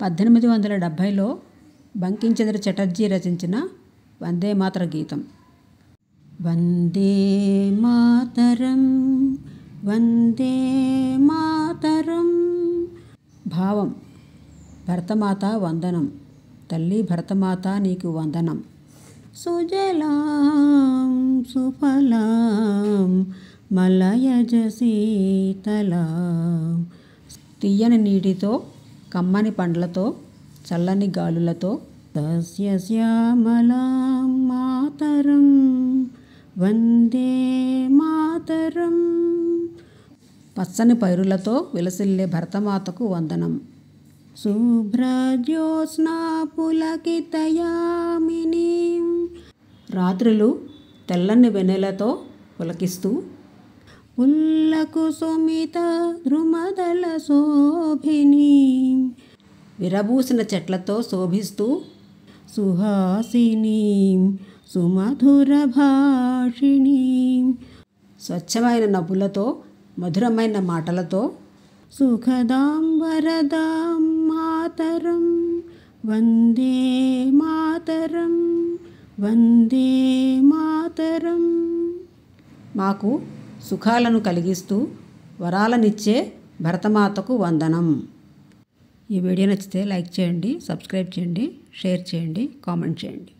1870లో బంకించంద్ర చటర్జీ రచించిన వందే మాతర గీతం. వందే మాతరం వందే మాతరం. భావం: భరతమాత వందనం, తల్లి భరతమాత నీకు వందనం. సుజలాం సుఫలాం మలయజ శీతలాం. తీయని నీటితో, కమ్మని పండ్లతో, చల్లని గాలులతో, సస్యశ్యామలాం మాతరం వందే మాతరం. పచ్చని పైరులతో విలసిల్లే భరతమాతకు వందనం. శుభ్రజ్యోత్స్నా పులకితయామినీం. రాత్రులు తెల్లని వెన్నెలతో పులకిస్తూ, పుల్లకుసుమిత ద్రుమదళ శోభినీం. విరబూసిన చెట్లతో శోభిస్తూ, సుహాసినీం సుమధుర భాషిణీం. స్వచ్ఛమైన నవ్వులతో, మధురమైన మాటలతో, సుఖదాం వరదాం మాతరం వందే మాతరం వందే మాతరం. మాకు సుఖాలను కలిగిస్తూ వరాలనిచ్చే భరతమాతకు వందనం. ఈ వీడియో నచ్చితే లైక్ చేయండి, సబ్స్క్రైబ్ చేయండి, షేర్ చేయండి, కామెంట్ చేయండి.